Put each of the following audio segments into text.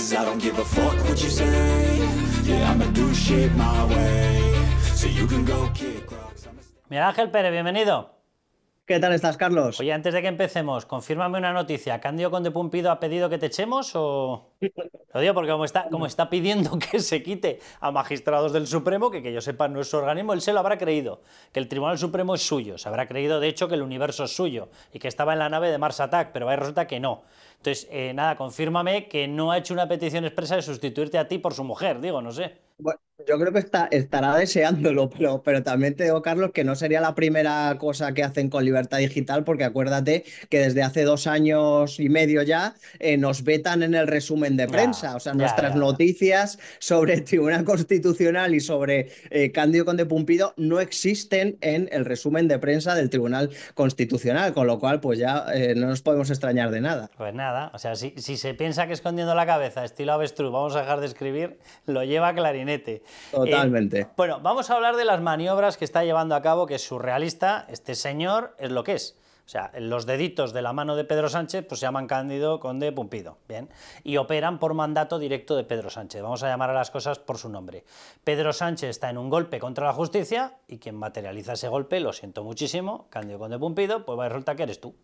'cause I don't give a fuck what you say. Yeah, I'ma do shit my way, so you can go kick rocks. Miguel Ángel Pérez, bienvenido. ¿Qué tal estás, Carlos? Oye, antes de que empecemos, confírmame una noticia. ¿Cándido Conde Pumpido ha pedido que te echemos o...? Lo digo porque como está pidiendo que se quite a magistrados del Supremo, que yo sepa no es su organismo, él se lo habrá creído, que el Tribunal Supremo es suyo, se habrá creído de hecho que el universo es suyo y que estaba en la nave de Mars Attack, pero ahí resulta que no. Entonces, nada, confírmame que no ha hecho una petición expresa de sustituirte a ti por su mujer, digo, no sé. Bueno, yo creo que estará deseándolo, pero también te digo, Carlos, que no sería la primera cosa que hacen con Libertad Digital, porque acuérdate que desde hace 2 años y medio ya nos vetan en el resumen de prensa. O sea, nuestras noticias sobre el Tribunal Constitucional y sobre Cándido Conde Pumpido no existen en el resumen de prensa del Tribunal Constitucional, con lo cual pues ya no nos podemos extrañar de nada. Pues nada, o sea, si se piensa que escondiendo la cabeza, estilo avestruz, vamos a dejar de escribir, lo lleva clarinete. Totalmente. Bueno, vamos a hablar de las maniobras que está llevando a cabo, que es surrealista. Este señor es lo que es. O sea, los deditos de la mano de Pedro Sánchez pues se llaman Cándido Conde Pumpido, ¿bien? Y operan por mandato directo de Pedro Sánchez. Vamos a llamar a las cosas por su nombre. Pedro Sánchez está en un golpe contra la justicia y quien materializa ese golpe, lo siento muchísimo, Cándido Conde Pumpido, pues resulta que eres tú.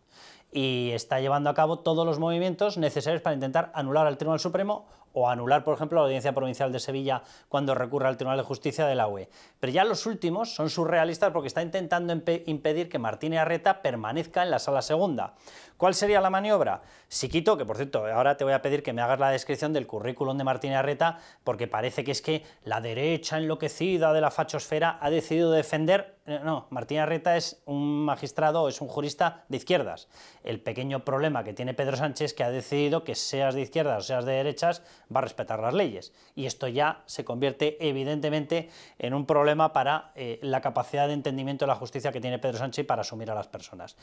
Y está llevando a cabo todos los movimientos necesarios para intentar anular al Tribunal Supremo o anular, por ejemplo, la Audiencia Provincial de Sevilla cuando recurra al Tribunal de Justicia de la UE. Pero ya los últimos son surrealistas porque está intentando impedir que Martínez Arreta permanezca en la Sala Segunda. ¿Cuál sería la maniobra? Si quito, que por cierto, ahora te voy a pedir que me hagas la descripción del currículum de Martínez Arreta, porque parece que es que la derecha enloquecida de la fachosfera ha decidido defender... No, Martínez Arreta es un magistrado, es un jurista de izquierdas. El pequeño problema que tiene Pedro Sánchez es que ha decidido que seas de izquierdas o seas de derechas, va a respetar las leyes. Y esto ya se convierte evidentemente en un problema para la capacidad de entendimiento de la justicia que tiene Pedro Sánchez para asumir a las personas.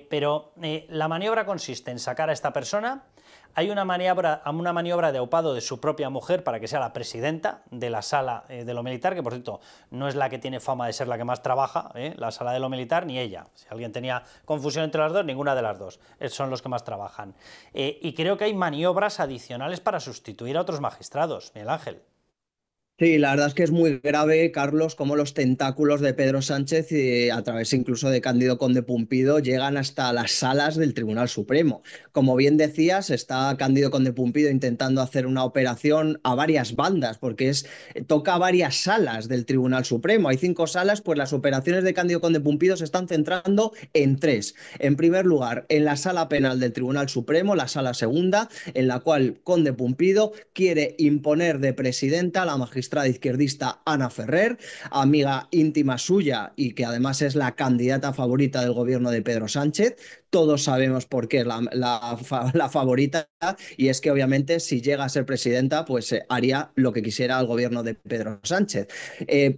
Pero la maniobra consiste en sacar a esta persona. Hay una maniobra de aupado de su propia mujer para que sea la presidenta de la sala de lo militar, que por cierto no es la que tiene fama de ser la que más trabaja, la sala de lo militar, ni ella. Si alguien tenía confusión entre las dos, ninguna de las dos. Son los que más trabajan. Y creo que hay maniobras adicionales para sustituir a otros magistrados, Miguel Ángel. Sí, la verdad es que es muy grave, Carlos, cómo los tentáculos de Pedro Sánchez y a través incluso de Cándido Conde Pumpido llegan hasta las salas del Tribunal Supremo. Como bien decías, está Cándido Conde Pumpido intentando hacer una operación a varias bandas, porque toca varias salas del Tribunal Supremo. Hay 5 salas, pues las operaciones de Cándido Conde Pumpido se están centrando en 3. En primer lugar, en la sala penal del Tribunal Supremo, la sala segunda, en la cual Conde Pumpido quiere imponer de presidenta a la magistrada izquierdista Ana Ferrer, amiga íntima suya y que además es la candidata favorita del gobierno de Pedro Sánchez. Todos sabemos por qué es la favorita, y es que obviamente si llega a ser presidenta pues haría lo que quisiera el gobierno de Pedro Sánchez.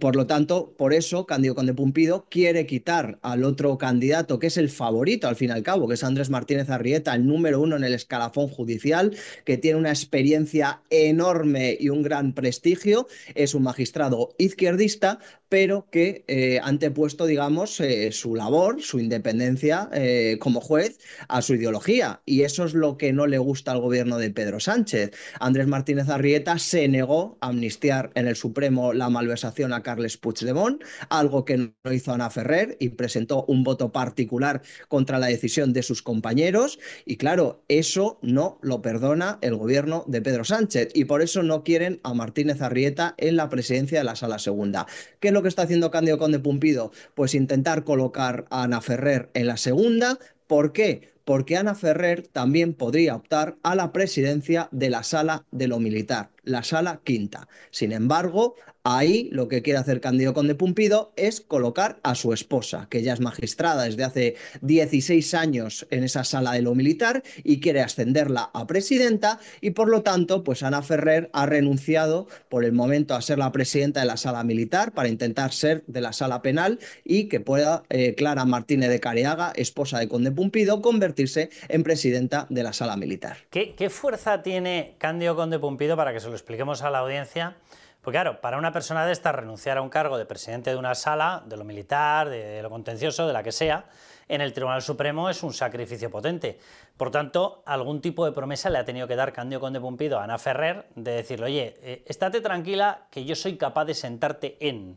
Por lo tanto, por eso Cándido Conde Pumpido quiere quitar al otro candidato que es el favorito al fin y al cabo, que es Andrés Martínez Arrieta, el número 1 en el escalafón judicial, que tiene una experiencia enorme y un gran prestigio. Es un magistrado izquierdista, pero que ha antepuesto, digamos, su labor, su independencia como juez a su ideología. Y eso es lo que no le gusta al gobierno de Pedro Sánchez. Andrés Martínez Arrieta se negó a amnistiar en el Supremo la malversación a Carles Puigdemont, algo que no hizo Ana Ferrer, y presentó un voto particular contra la decisión de sus compañeros. Y claro, eso no lo perdona el gobierno de Pedro Sánchez, y por eso no quieren a Martínez Arrieta en la presidencia de la Sala Segunda. ¿Qué es lo que está haciendo Cándido Conde Pumpido? Pues intentar colocar a Ana Ferrer en la segunda. ¿Por qué? Porque Ana Ferrer también podría optar a la presidencia de la Sala de lo Militar, la Sala Quinta. Sin embargo, ahí lo que quiere hacer Cándido Conde Pumpido es colocar a su esposa, que ya es magistrada desde hace 16 años en esa Sala de lo Militar, y quiere ascenderla a presidenta, y por lo tanto, pues Ana Ferrer ha renunciado por el momento a ser la presidenta de la Sala Militar para intentar ser de la Sala Penal, y que pueda Clara Martínez de Careaga, esposa de Conde Pumpido, convertirse en presidenta de la Sala Militar. ¿Qué fuerza tiene Cándido Conde Pumpido, para que se lo expliquemos a la audiencia? Pues claro, para una persona de esta renunciar a un cargo de presidente de una sala, de lo militar, de lo contencioso, de la que sea, en el Tribunal Supremo es un sacrificio potente. Por tanto, algún tipo de promesa le ha tenido que dar Cándido Conde Pumpido a Ana Ferrer de decirle, oye, estate tranquila que yo soy capaz de sentarte en...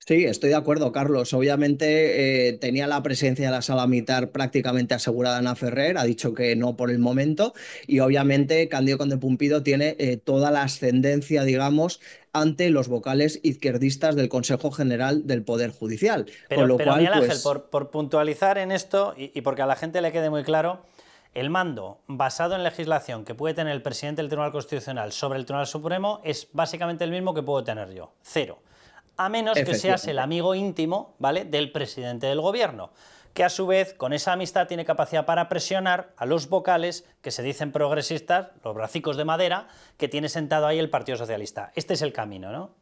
Sí, estoy de acuerdo, Carlos. Obviamente tenía la presidencia de la sala militar prácticamente asegurada Ana Ferrer, ha dicho que no por el momento, y obviamente Cándido Conde Pumpido tiene toda la ascendencia, digamos, ante los vocales izquierdistas del Consejo General del Poder Judicial. Con lo Pero cual, Miguel Ángel, pues... por puntualizar en esto y porque a la gente le quede muy claro, el mando basado en legislación que puede tener el presidente del Tribunal Constitucional sobre el Tribunal Supremo es básicamente el mismo que puedo tener yo, cero. A menos que seas el amigo íntimo, ¿vale?, del presidente del gobierno, que a su vez con esa amistad tiene capacidad para presionar a los vocales que se dicen progresistas, los bracicos de madera, que tiene sentado ahí el Partido Socialista. Este es el camino, ¿no?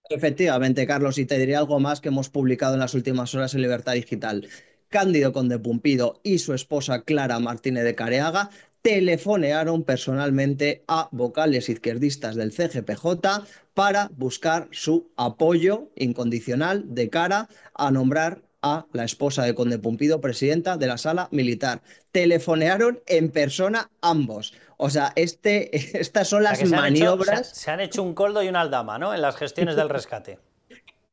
Efectivamente, Carlos, y te diré algo más que hemos publicado en las últimas horas en Libertad Digital. Cándido Conde Pumpido y su esposa Clara Martínez de Careaga telefonearon personalmente a vocales izquierdistas del CGPJ para buscar su apoyo incondicional de cara a nombrar a la esposa de Conde Pumpido presidenta de la Sala Militar. Telefonearon en persona ambos. O sea, estas son O sea, las que maniobras. se han hecho un coldo y una aldama, ¿no?, en las gestiones del rescate.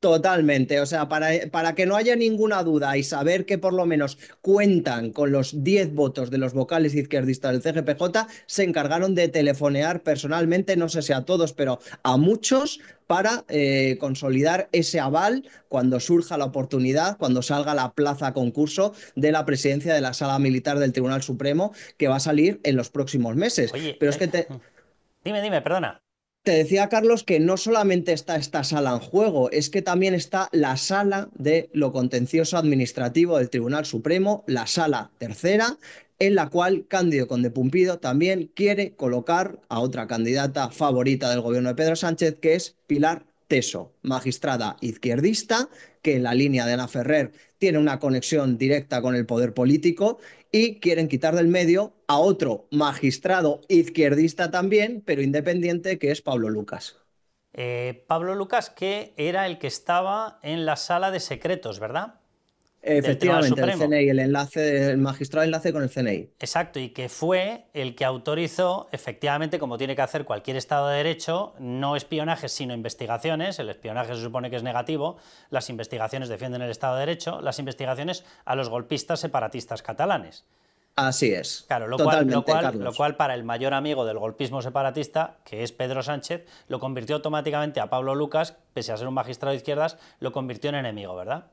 Totalmente, o sea, para que no haya ninguna duda y saber que por lo menos cuentan con los 10 votos de los vocales izquierdistas del CGPJ, se encargaron de telefonear personalmente, no sé si a todos, pero a muchos, para consolidar ese aval cuando surja la oportunidad, cuando salga la plaza a concurso de la presidencia de la Sala Militar del Tribunal Supremo, que va a salir en los próximos meses. Oye, Pero es que dime, perdona. te decía, Carlos, que no solamente está esta sala en juego, es que también está la sala de lo contencioso administrativo del Tribunal Supremo, la sala tercera, en la cual Cándido Conde Pumpido también quiere colocar a otra candidata favorita del gobierno de Pedro Sánchez, que es Pilar Teso, magistrada izquierdista, que en la línea de Ana Ferrer tiene una conexión directa con el poder político, y quieren quitar del medio a otro magistrado izquierdista también, pero independiente, que es Pablo Lucas. Pablo Lucas, que era el que estaba en la sala de secretos, ¿verdad?, del Tribunal Efectivamente, el Supremo. CNI, el magistrado de enlace con el CNI. Exacto, y que fue el que autorizó, efectivamente, como tiene que hacer cualquier Estado de Derecho, no espionajes sino investigaciones. El espionaje se supone que es negativo, las investigaciones defienden el Estado de Derecho, las investigaciones a los golpistas separatistas catalanes. Así es. Claro, lo cual para el mayor amigo del golpismo separatista, que es Pedro Sánchez, lo convirtió automáticamente a Pablo Lucas, pese a ser un magistrado de izquierdas, lo convirtió en enemigo, ¿verdad?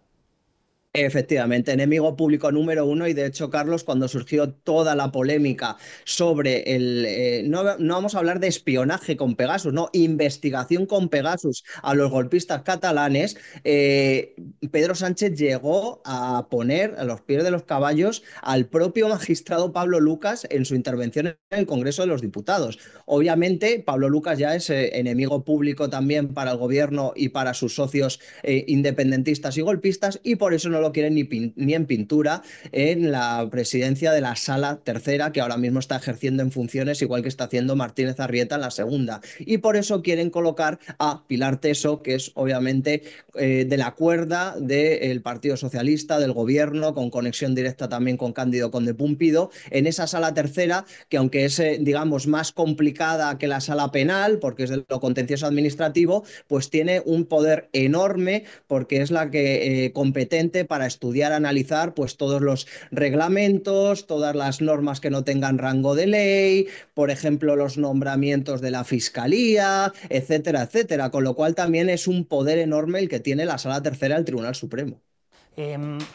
Efectivamente, enemigo público número uno, y de hecho, Carlos, cuando surgió toda la polémica sobre no vamos a hablar de espionaje con Pegasus, no, investigación con Pegasus a los golpistas catalanes, Pedro Sánchez llegó a poner a los pies de los caballos al propio magistrado Pablo Lucas en su intervención en el Congreso de los Diputados. Obviamente, Pablo Lucas ya es enemigo público también para el gobierno y para sus socios independentistas y golpistas, y por eso no lo quieren ni en pintura en la presidencia de la Sala Tercera, que ahora mismo está ejerciendo en funciones, igual que está haciendo Martínez Arrieta en la segunda. Y por eso quieren colocar a Pilar Teso, que es obviamente de la cuerda del Partido Socialista, del gobierno, con conexión directa también con Cándido Conde Pumpido, en esa Sala Tercera, que aunque es, digamos, más complicada que la Sala Penal, porque es de lo contencioso administrativo, pues tiene un poder enorme, porque es la que competente para estudiar, analizar pues todos los reglamentos, todas las normas que no tengan rango de ley, por ejemplo, los nombramientos de la Fiscalía, etcétera, etcétera, con lo cual también es un poder enorme el que tiene la Sala Tercera del Tribunal Supremo.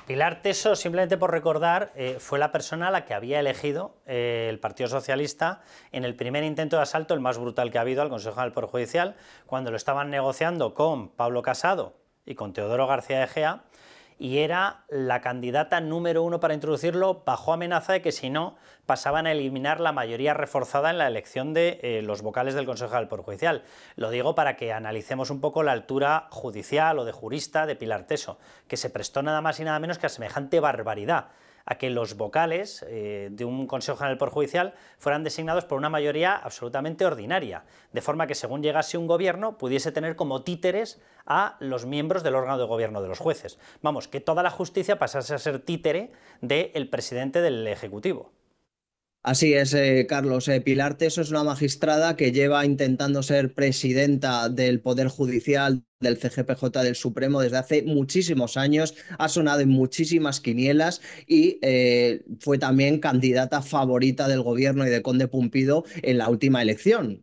Pilar Teso, simplemente por recordar, fue la persona a la que había elegido el Partido Socialista en el primer intento de asalto, el más brutal que ha habido al Consejo General del Poder Judicial, cuando lo estaban negociando con Pablo Casado y con Teodoro García Egea, y era la candidata número uno para introducirlo, bajo amenaza de que si no pasaban a eliminar la mayoría reforzada en la elección de los vocales del Consejo General del Poder Judicial. Lo digo para que analicemos un poco la altura judicial o de jurista de Pilar Teso, que se prestó nada más y nada menos que a semejante barbaridad. a que los vocales de un Consejo General del Poder Judicial fueran designados por una mayoría absolutamente ordinaria, de forma que según llegase un gobierno pudiese tener como títeres a los miembros del órgano de gobierno de los jueces. Vamos, que toda la justicia pasase a ser títere del presidente del Ejecutivo. Así es, Carlos. Pilar Teso es una magistrada que lleva intentando ser presidenta del Poder Judicial del CGPJ del Supremo desde hace muchísimos años, ha sonado en muchísimas quinielas y fue también candidata favorita del gobierno y de Conde Pumpido en la última elección,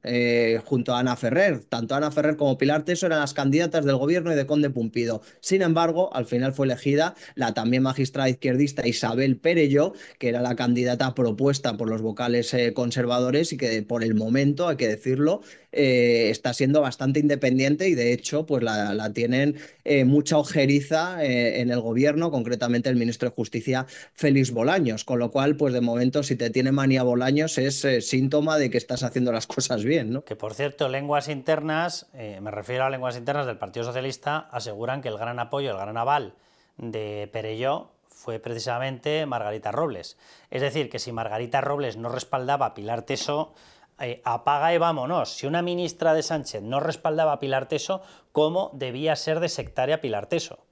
junto a Ana Ferrer. Tanto Ana Ferrer como Pilar Teso eran las candidatas del gobierno y de Conde Pumpido. Sin embargo, al final fue elegida la también magistrada izquierdista Isabel Perelló, que era la candidata propuesta por los vocales conservadores y que por el momento, hay que decirlo, está siendo bastante independiente y de hecho pues la tienen mucha ojeriza en el gobierno, concretamente el ministro de Justicia Félix Bolaños, con lo cual pues de momento si te tiene manía Bolaños es síntoma de que estás haciendo las cosas bien, ¿no? Que por cierto, lenguas internas, me refiero a lenguas internas del Partido Socialista, aseguran que el gran apoyo, el gran aval de Perelló fue precisamente Margarita Robles. Es decir, que si Margarita Robles no respaldaba a Pilar Teso, apaga y vámonos. Si una ministra de Sánchez no respaldaba a Pilar Teso, ¿cómo debía ser de sectaria Pilar Teso?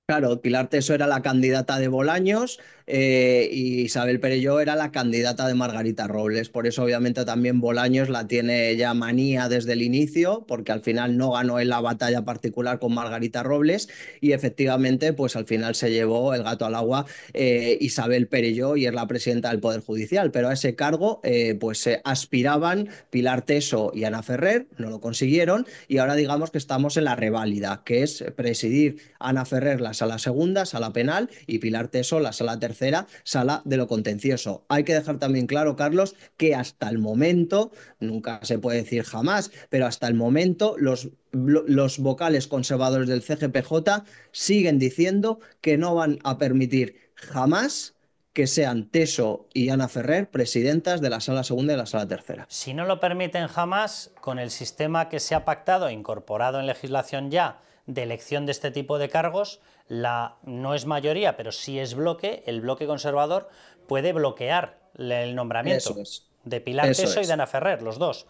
Claro, Pilar Teso era la candidata de Bolaños y Isabel Perelló era la candidata de Margarita Robles. Por eso, obviamente, también Bolaños la tiene ya manía desde el inicio, porque al final no ganó en la batalla particular con Margarita Robles y efectivamente, pues al final se llevó el gato al agua Isabel Perelló y es la presidenta del Poder Judicial. Pero a ese cargo, pues aspiraban Pilar Teso y Ana Ferrer, no lo consiguieron y ahora digamos que estamos en la reválida, que es presidir Ana Ferrer la sala segunda, sala penal, y Pilar Teso la sala tercera, sala de lo contencioso. Hay que dejar también claro, Carlos, que hasta el momento, nunca se puede decir jamás, pero hasta el momento los vocales conservadores del CGPJ siguen diciendo que no van a permitir jamás que sean Teso y Ana Ferrer presidentas de la sala segunda y la sala tercera. Si no lo permiten jamás, con el sistema que se ha pactado e incorporado en legislación ya de elección de este tipo de cargos, no es mayoría, pero sí es bloque, el bloque conservador puede bloquear el nombramiento de Pilar Teso y de Ana Ferrer, los dos.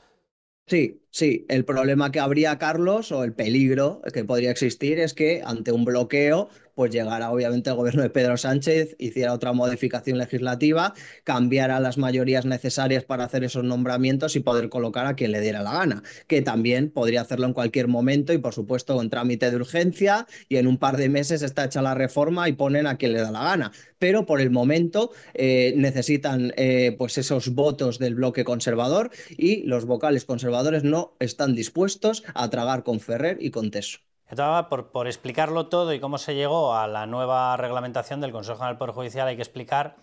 Sí, sí, el problema que habría, Carlos, o el peligro que podría existir es que ante un bloqueo, pues llegara obviamente el gobierno de Pedro Sánchez, hiciera otra modificación legislativa, cambiara las mayorías necesarias para hacer esos nombramientos y poder colocar a quien le diera la gana, que también podría hacerlo en cualquier momento y por supuesto con trámite de urgencia y en un par de meses está hecha la reforma y ponen a quien le da la gana. Pero por el momento necesitan pues esos votos del bloque conservador y los vocales conservadores no están dispuestos a tragar con Ferrer y con Teso. Por explicarlo todo y cómo se llegó a la nueva reglamentación del Consejo General del Poder Judicial, hay que explicar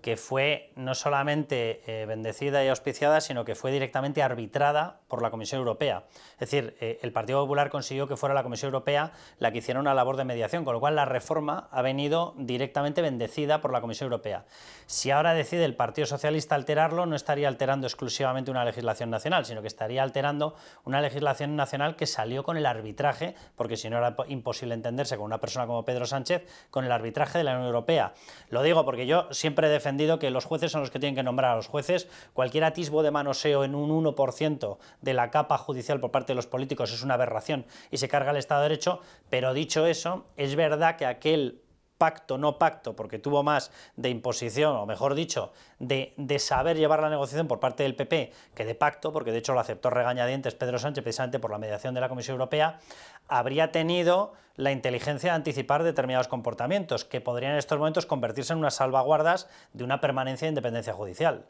que fue no solamente bendecida y auspiciada, sino que fue directamente arbitrada por la Comisión Europea. Es decir, el Partido Popular consiguió que fuera la Comisión Europea la que hiciera una labor de mediación, con lo cual la reforma ha venido directamente bendecida por la Comisión Europea. Si ahora decide el Partido Socialista alterarlo, no estaría alterando exclusivamente una legislación nacional, sino que estaría alterando una legislación nacional que salió con el arbitraje, porque si no era imposible entenderse con una persona como Pedro Sánchez, con el arbitraje de la Unión Europea. Lo digo porque yo siempre he defendido que los jueces son los que tienen que nombrar a los jueces. Cualquier atisbo de manoseo en un 1% de la capa judicial por parte de los políticos es una aberración y se carga el Estado de Derecho, pero dicho eso, es verdad que aquel pacto, no pacto, porque tuvo más de imposición, o mejor dicho, de saber llevar la negociación por parte del PP que de pacto, porque de hecho lo aceptó regañadientes Pedro Sánchez precisamente por la mediación de la Comisión Europea, habría tenido la inteligencia de anticipar determinados comportamientos que podrían en estos momentos convertirse en unas salvaguardas de una permanencia de independencia judicial.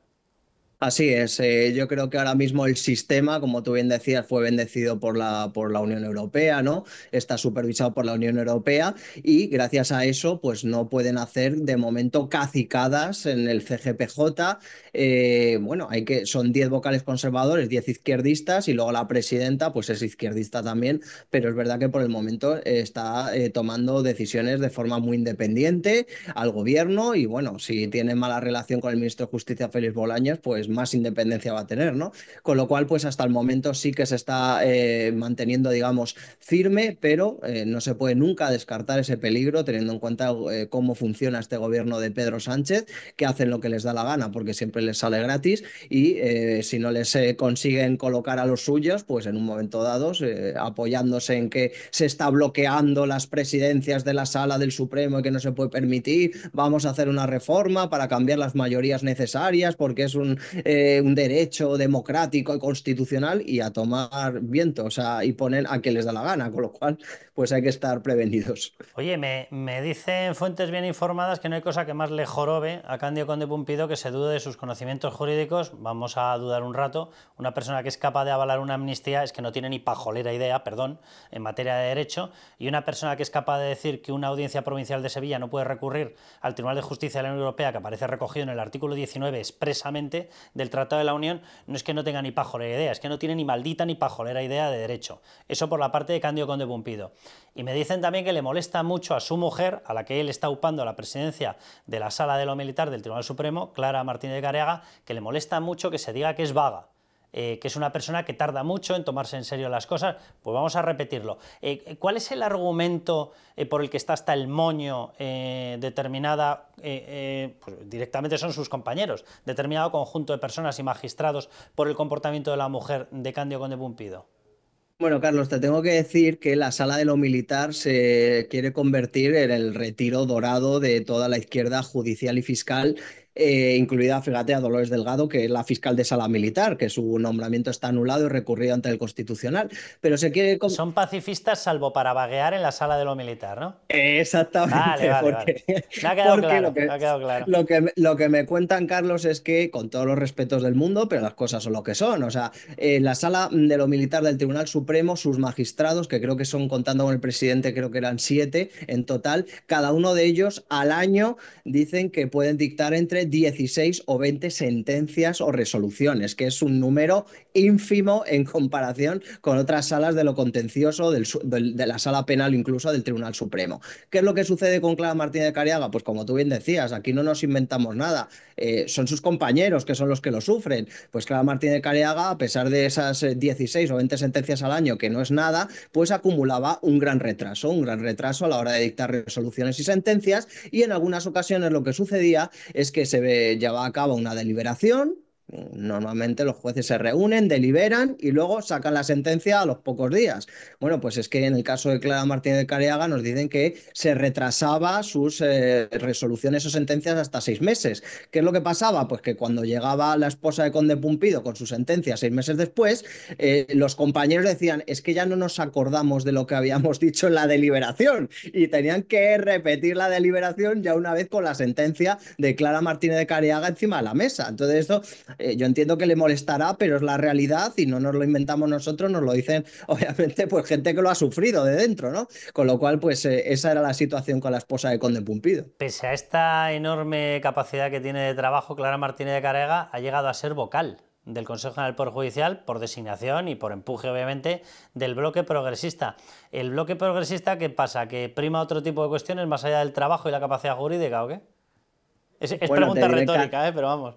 Así es, yo creo que ahora mismo el sistema, como tú bien decías, fue bendecido por la Unión Europea, ¿no? Está supervisado por la Unión Europea y gracias a eso pues no pueden hacer de momento cacicadas en el CGPJ. Bueno, son 10 vocales conservadores, 10 izquierdistas y luego la presidenta pues es izquierdista también, pero es verdad que por el momento está tomando decisiones de forma muy independiente al gobierno y bueno, si tiene mala relación con el ministro de Justicia Félix Bolaños, pues más independencia va a tener, ¿no? Con lo cual, pues hasta el momento sí que se está manteniendo, digamos, firme, pero no se puede nunca descartar ese peligro, teniendo en cuenta cómo funciona este gobierno de Pedro Sánchez, que hacen lo que les da la gana porque siempre les sale gratis, y si no les consiguen colocar a los suyos, pues en un momento dado, apoyándose en que se está bloqueando las presidencias de la Sala del Supremo y que no se puede permitir, vamos a hacer una reforma para cambiar las mayorías necesarias porque es un derecho democrático y constitucional, y a tomar viento, o sea, y ponen a quien les da la gana, con lo cual pues hay que estar prevenidos. Oye, me dicen fuentes bien informadas que no hay cosa que más le jorobe a Cándido Conde Pumpido que se dude de sus conocimientos jurídicos. Vamos a dudar un rato. Una persona que es capaz de avalar una amnistía es que no tiene ni pajolera idea, perdón, en materia de derecho, y una persona que es capaz de decir que una audiencia provincial de Sevilla no puede recurrir al Tribunal de Justicia de la Unión Europea, que aparece recogido en el artículo 19 expresamente del Tratado de la Unión, no es que no tenga ni pajolera idea, es que no tiene ni maldita ni pajolera idea de derecho. Eso por la parte de Cándido Conde Pumpido. Y me dicen también que le molesta mucho a su mujer, a la que él está upando la presidencia de la Sala de lo Militar del Tribunal Supremo, Clara Martínez de Careaga, que le molesta mucho que se diga que es vaga, que es una persona que tarda mucho en tomarse en serio las cosas. Pues vamos a repetirlo. ¿Cuál es el argumento por el que está hasta el moño determinada, pues directamente son sus compañeros, determinado conjunto de personas y magistrados por el comportamiento de la mujer de Cándido Conde Pumpido? Bueno, Carlos, te tengo que decir que la Sala de lo Militar se quiere convertir en el retiro dorado de toda la izquierda judicial y fiscal, incluida, fíjate, a Dolores Delgado, que es la fiscal de Sala Militar, que su nombramiento está anulado y recurrido ante el Constitucional. Pero se quiere... Son pacifistas salvo para vaguear en la Sala de lo Militar, ¿no? Exactamente, Vale. porque, Me ha quedado porque claro, me ha quedado claro. lo que me cuentan, Carlos, es que, con todos los respetos del mundo, pero las cosas son lo que son. O sea, la Sala de lo Militar del Tribunal Supremo, sus magistrados, que creo que son, contando con el presidente, creo que eran 7 en total, cada uno de ellos al año dicen que pueden dictar entre 16 o 20 sentencias o resoluciones, que es un número ínfimo en comparación con otras salas de lo contencioso, de la Sala Penal incluso del Tribunal Supremo. ¿Qué es lo que sucede con Clara Martínez de Careaga? Pues como tú bien decías, aquí no nos inventamos nada, son sus compañeros que son los que lo sufren. Pues Clara Martínez de Careaga, a pesar de esas 16 o 20 sentencias al año, que no es nada, pues acumulaba un gran retraso a la hora de dictar resoluciones y sentencias, y en algunas ocasiones lo que sucedía es que se llevaba a cabo una deliberación. Normalmente los jueces se reúnen, deliberan y luego sacan la sentencia a los pocos días. Bueno, pues es que en el caso de Clara Martínez de Careaga nos dicen que se retrasaba sus resoluciones o sentencias hasta 6 meses. ¿Qué es lo que pasaba? Pues que cuando llegaba la esposa de Conde Pumpido con su sentencia 6 meses después, los compañeros decían, es que ya no nos acordamos de lo que habíamos dicho en la deliberación, y tenían que repetir la deliberación ya una vez con la sentencia de Clara Martínez de Careaga encima de la mesa. Entonces esto... yo entiendo que le molestará, pero es la realidad y no nos lo inventamos nosotros, nos lo dicen obviamente pues gente que lo ha sufrido de dentro, ¿no? Con lo cual pues esa era la situación con la esposa de Conde Pumpido. Pese a esta enorme capacidad que tiene de trabajo, Clara Martínez de Careaga ha llegado a ser vocal del Consejo General del Poder Judicial por designación y por empuje, obviamente, del bloque progresista. ¿El bloque progresista qué pasa? ¿Que prima otro tipo de cuestiones más allá del trabajo y la capacidad jurídica o qué? Es bueno, pregunta retórica, pero vamos.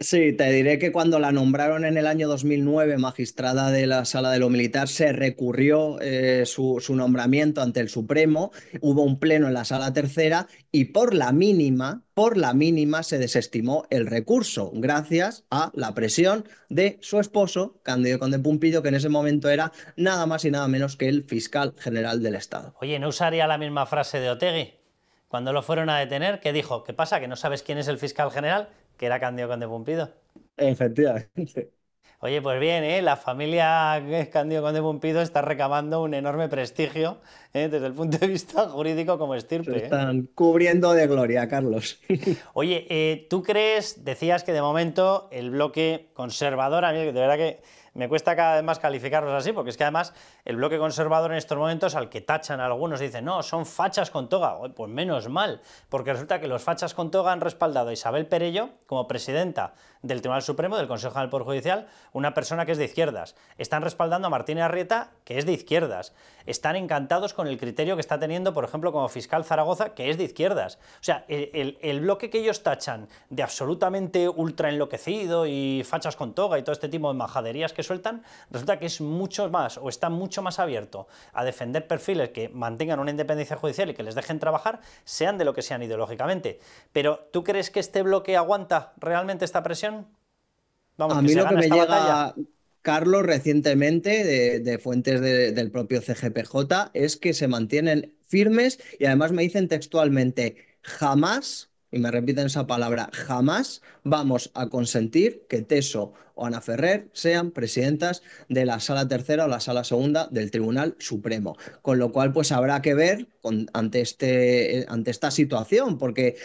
Sí, te diré que cuando la nombraron en el año 2009 magistrada de la Sala de lo Militar, se recurrió su nombramiento ante el Supremo, hubo un pleno en la Sala Tercera y por la mínima se desestimó el recurso, gracias a la presión de su esposo, Cándido Conde Pumpido, que en ese momento era nada más y nada menos que el fiscal general del Estado. Oye, ¿no usaría la misma frase de Otegi cuando lo fueron a detener? ¿Qué dijo? ¿Qué pasa? ¿Que no sabes quién es el fiscal general? Que era Cándido Conde Pumpido. Efectivamente. Oye, pues bien, la familia Cándido Conde Pumpido está recabando un enorme prestigio desde el punto de vista jurídico como estirpe. Se están cubriendo de gloria, Carlos. Oye, ¿tú crees, decías que de momento el bloque conservador, a mí de verdad que me cuesta cada vez más calificarlos así, porque es que además el bloque conservador en estos momentos, al que tachan algunos, dicen, no, son fachas con toga? Pues menos mal, porque resulta que los fachas con toga han respaldado a Isabel Perello como presidenta del Tribunal Supremo, del Consejo General del Poder Judicial, una persona que es de izquierdas. Están respaldando a Martínez Arrieta, que es de izquierdas. Están encantados con con el criterio que está teniendo, por ejemplo, como fiscal Zaragoza, que es de izquierdas. O sea, el bloque que ellos tachan de absolutamente ultra enloquecido y fachas con toga y todo este tipo de majaderías que sueltan, resulta que es mucho más, o está mucho más abierto a defender perfiles que mantengan una independencia judicial y que les dejen trabajar, sean de lo que sean ideológicamente. Pero, ¿tú crees que este bloque aguanta realmente esta presión? Vamos, A mí lo que me llega, batalla. Carlos, recientemente de fuentes del propio CGPJ es que se mantienen firmes y además me dicen textualmente, jamás, y me repiten esa palabra, jamás vamos a consentir que Teso o Ana Ferrer sean presidentas de la Sala Tercera o la Sala Segunda del Tribunal Supremo. Con lo cual, pues habrá que ver ante esta situación, porque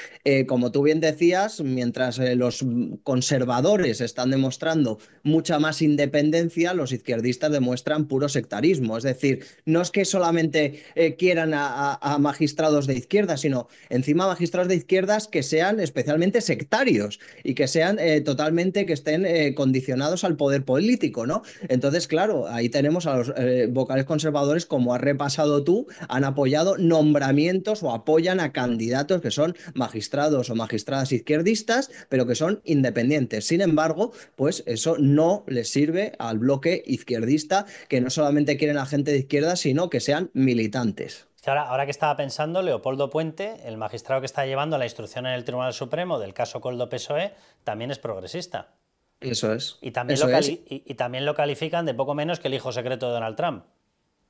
como tú bien decías, mientras los conservadores están demostrando mucha más independencia, los izquierdistas demuestran puro sectarismo. Es decir, no es que solamente quieran a magistrados de izquierda, sino encima magistrados de izquierdas que sean especialmente sectarios y que sean totalmente, que estén condicionados al poder político, ¿no? Entonces, claro, ahí tenemos a los vocales conservadores, como has repasado tú, han apoyado nombramientos o apoyan a candidatos que son magistrados o magistradas izquierdistas, pero que son independientes. Sin embargo, pues eso no les sirve al bloque izquierdista, que no solamente quieren a gente de izquierda, sino que sean militantes. Ahora que estaba pensando, Leopoldo Puente, el magistrado que está llevando la instrucción en el Tribunal Supremo del caso Koldo-PSOE, también es progresista. Eso es. Y también, también lo califican de poco menos que el hijo secreto de Donald Trump.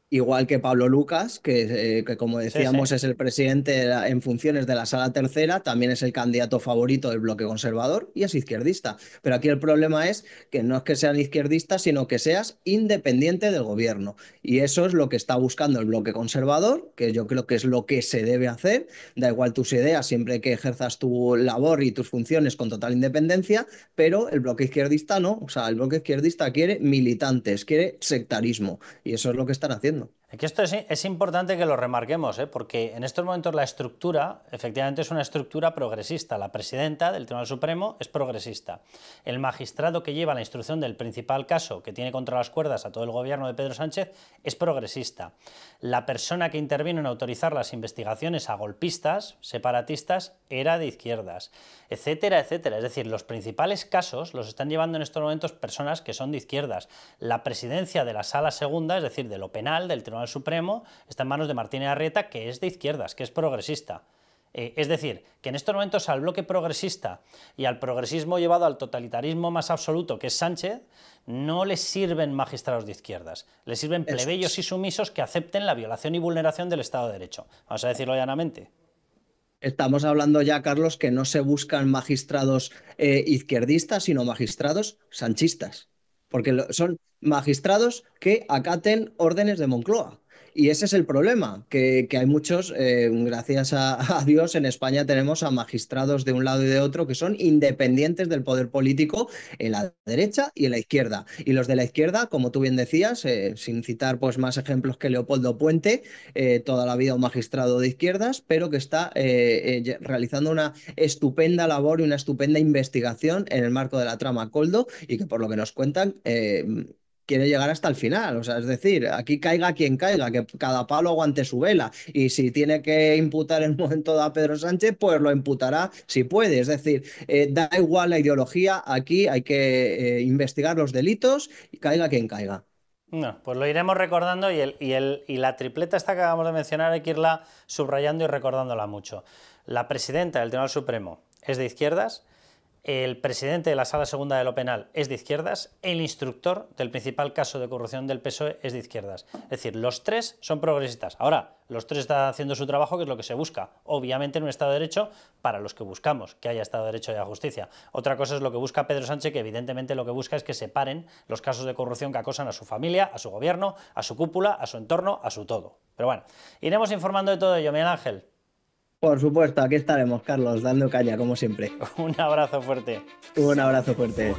Igual que Pablo Lucas, que como decíamos es el presidente en funciones de la Sala Tercera, también es el candidato favorito del bloque conservador y es izquierdista. Pero aquí el problema es que no es que sean izquierdistas, sino que seas independiente del gobierno. Y eso es lo que está buscando el bloque conservador, que yo creo que es lo que se debe hacer. Da igual tus ideas, siempre que ejerzas tu labor y tus funciones con total independencia, pero el bloque izquierdista no. O sea, el bloque izquierdista quiere militantes, quiere sectarismo. Y eso es lo que están haciendo. Aquí esto es importante que lo remarquemos, porque en estos momentos la estructura, efectivamente, es una estructura progresista. La presidenta del Tribunal Supremo es progresista. El magistrado que lleva la instrucción del principal caso, que tiene contra las cuerdas a todo el gobierno de Pedro Sánchez, es progresista. La persona que intervino en autorizar las investigaciones a golpistas, separatistas, era de izquierdas, etcétera, etcétera. Es decir, los principales casos los están llevando en estos momentos personas que son de izquierdas. La presidencia de la Sala Segunda, es decir, de lo penal, del Tribunal Supremo, está en manos de Martínez Arrieta, que es de izquierdas, que es progresista. Es decir, que en estos momentos al bloque progresista y al progresismo llevado al totalitarismo más absoluto, que es Sánchez, no les sirven magistrados de izquierdas, les sirven plebeyos y sumisos que acepten la violación y vulneración del Estado de Derecho. Vamos a decirlo llanamente. Estamos hablando ya, Carlos, que no se buscan magistrados izquierdistas, sino magistrados sanchistas, porque son magistrados que acaten órdenes de Moncloa. Y ese es el problema, que hay muchos, gracias a Dios, en España tenemos a magistrados de un lado y de otro que son independientes del poder político en la derecha y en la izquierda. Y los de la izquierda, como tú bien decías, sin citar pues más ejemplos que Leopoldo Puente, toda la vida un magistrado de izquierdas, pero que está realizando una estupenda labor y una estupenda investigación en el marco de la trama Koldo y que por lo que nos cuentan quiere llegar hasta el final, o sea, es decir, aquí caiga quien caiga, que cada palo aguante su vela, y si tiene que imputar en un momento dado a Pedro Sánchez, pues lo imputará si puede, es decir, da igual la ideología, aquí hay que investigar los delitos y caiga quien caiga. No, pues lo iremos recordando y la tripleta esta que acabamos de mencionar hay que irla subrayando y recordándola mucho. La presidenta del Tribunal Supremo es de izquierdas, el presidente de la Sala Segunda de lo Penal es de izquierdas, el instructor del principal caso de corrupción del PSOE es de izquierdas. Es decir, los tres son progresistas. Ahora, los tres están haciendo su trabajo, que es lo que se busca. Obviamente en un Estado de Derecho, para los que buscamos que haya Estado de Derecho y haya justicia. Otra cosa es lo que busca Pedro Sánchez, que evidentemente lo que busca es que se paren los casos de corrupción que acosan a su familia, a su gobierno, a su cúpula, a su entorno, a su todo. Pero bueno, iremos informando de todo ello, Miguel Ángel. Por supuesto, aquí estaremos, Carlos, dando caña, como siempre. Un abrazo fuerte. Un abrazo fuerte.